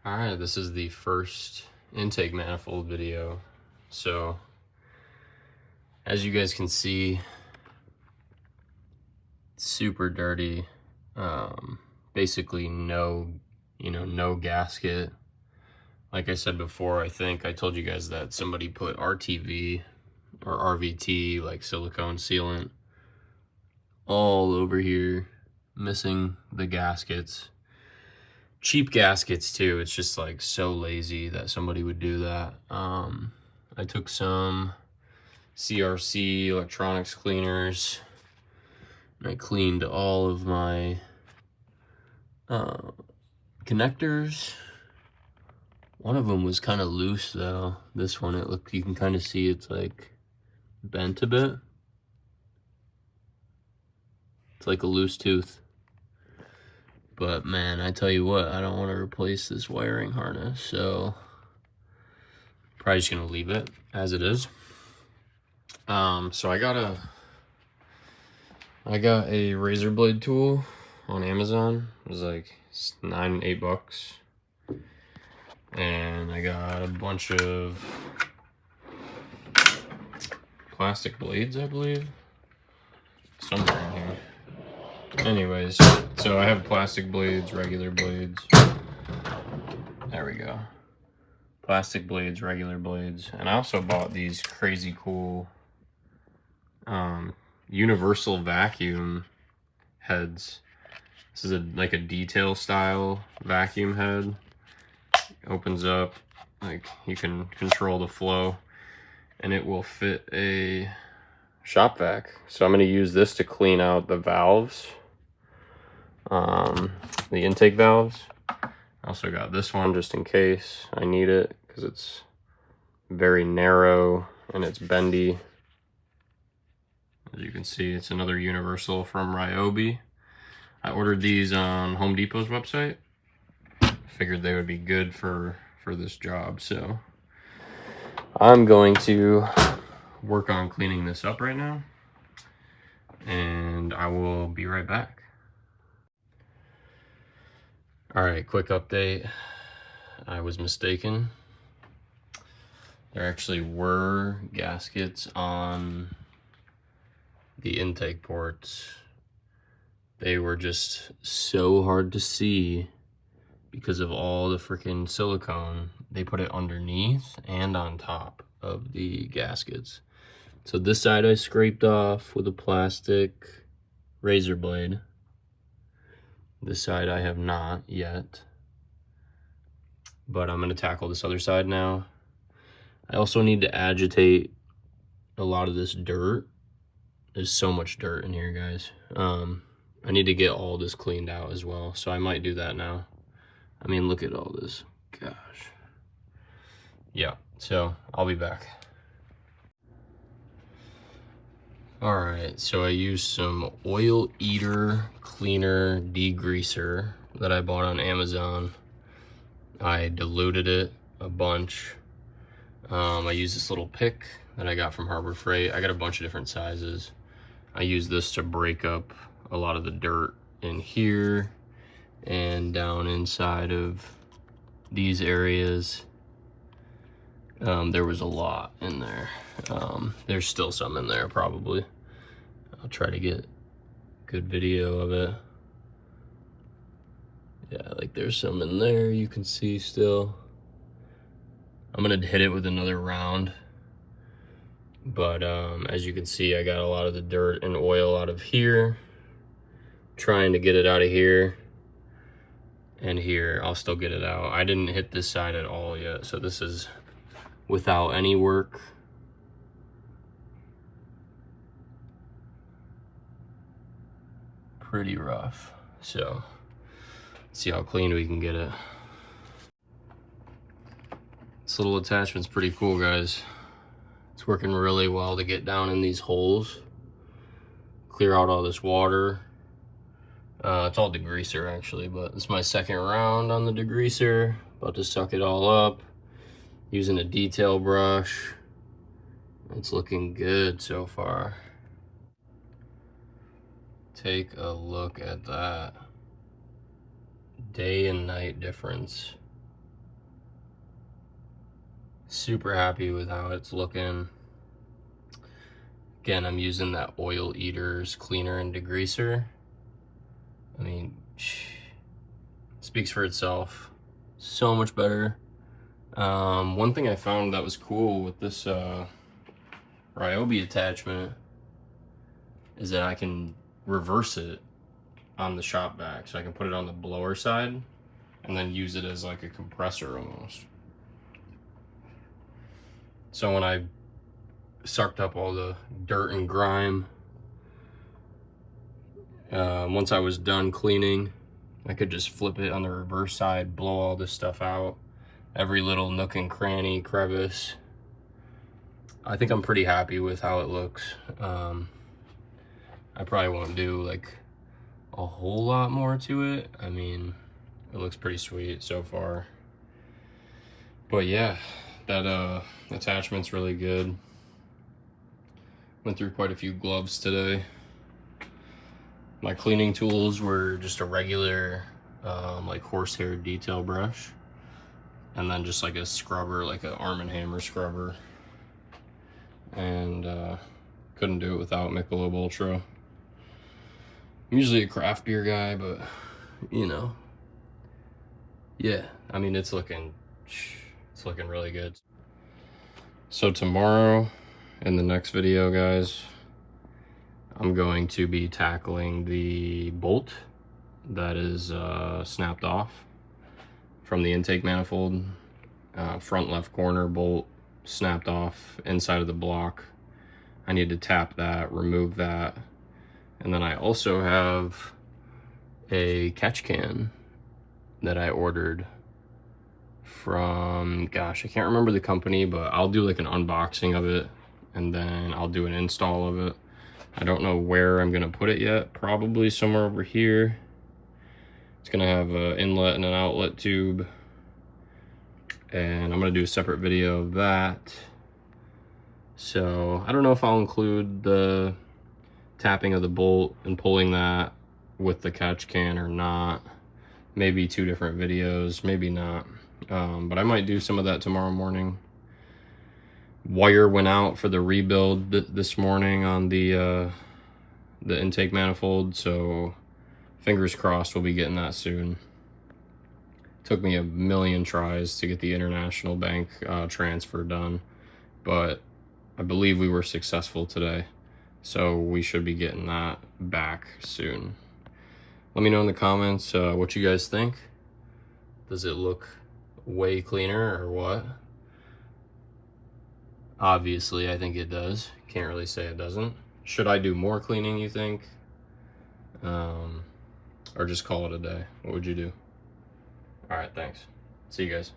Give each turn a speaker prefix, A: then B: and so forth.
A: Alright, this is the first intake manifold video. So, as you guys can see, super dirty. Basically no gasket. Like I said before, I think I told you guys that somebody put RTV or RVT, like silicone sealant, all over here, missing the gaskets. Cheap gaskets too. It's just like so lazy that somebody would do that. I took some CRC electronics cleaners and I cleaned all of my connectors. One of them was kind of loose though. This one, you can kind of see it's like bent a bit. It's like a loose tooth. But man, I tell you what, I don't want to replace this wiring harness, so probably just gonna leave it as it is. So I got a razor blade tool on Amazon. It was like $8. And I got a bunch of plastic blades, I believe, somewhere in here. Anyways, so I have plastic blades, regular blades. There we go. Plastic blades, regular blades. And I also bought these crazy cool universal vacuum heads. This is like a detail style vacuum head. Opens up, like you can control the flow, and it will fit a shop vac. So I'm going to use this to clean out the valves, the intake valves. I also got this one just in case I need it, because it's very narrow and it's bendy. As you can see, it's another universal from Ryobi. I ordered these on Home Depot's website. Figured they would be good for this job, so I'm going to work on cleaning this up right now, and I will be right back. All right, quick update. I was mistaken. There actually were gaskets on the intake ports. They were just so hard to see because of all the freaking silicone. They put it underneath and on top of the gaskets. So this side I scraped off with a plastic razor blade. This side I have not yet, but I'm gonna tackle this other side now. I also need to agitate a lot of this dirt. There's so much dirt in here, guys. I need to get all this cleaned out as well, so I might do that now. I mean, look at all this. Gosh. Yeah, so I'll be back. All right, so I used some oil eater cleaner degreaser that I bought on Amazon. I diluted it a bunch. I used this little pick that I got from Harbor Freight. I got a bunch of different sizes. I used this to break up a lot of the dirt in here and down inside of these areas. There was a lot in there. There's still some in there probably. I'll try to get good video of it. Yeah, like there's some in there you can see still. I'm gonna hit it with another round, but as you can see, I got a lot of the dirt and oil out of here, trying to get it out of here. And here, I'll still get it out. I didn't hit this side at all yet, so this is without any work. Pretty rough. So, let's see how clean we can get it. This little attachment's pretty cool, guys. It's working really well to get down in these holes, clear out all this water. It's all degreaser actually, but it's my second round on the degreaser. About to suck it all up using a detail brush. It's looking good so far. Take a look at that. Day and night difference. Super happy with how it's looking. Again, I'm using that Oil Eaters cleaner and degreaser. I mean, speaks for itself. So much better. One thing I found that was cool with this Ryobi attachment is that I can reverse it on the shop vac, so I can put it on the blower side and then use it as like a compressor almost. So when I sucked up all the dirt and grime, once I was done cleaning, I could just flip it on the reverse side, blow all this stuff out, every little nook and cranny, crevice. I think I'm pretty happy with how it looks. I probably won't do like a whole lot more to it. I mean, it looks pretty sweet so far. But yeah, that attachment's really good. Went through quite a few gloves today. My cleaning tools were just a regular like horsehair detail brush, and then just like a scrubber, like an Arm & Hammer scrubber. And couldn't do it without Michelob Ultra. I'm usually a craft beer guy, but you know, yeah, I mean, it's looking really good. So tomorrow in the next video, guys, I'm going to be tackling the bolt that is snapped off from the intake manifold. Front left corner bolt snapped off inside of the block. I need to tap that, remove that. And then I also have a catch can that I ordered from, gosh, I can't remember the company, but I'll do like an unboxing of it and then I'll do an install of it. I don't know where I'm gonna put it yet, probably somewhere over here. It's gonna have an inlet and an outlet tube, and I'm gonna do a separate video of that. So I don't know if I'll include the tapping of the bolt and pulling that with the catch can or not. Maybe two different videos, maybe not. But I might do some of that tomorrow morning. Wire went out for the rebuild this morning on the intake manifold, so fingers crossed we'll be getting that soon. Took me a million tries to get the international bank transfer done, but I believe we were successful today, so we should be getting that back soon. Let me know in the comments what you guys think. Does it look way cleaner or what? Obviously, I think it does. Can't really say it doesn't. Should I do more cleaning, you think? Or just call it a day? What would you do? All right, thanks. See you guys.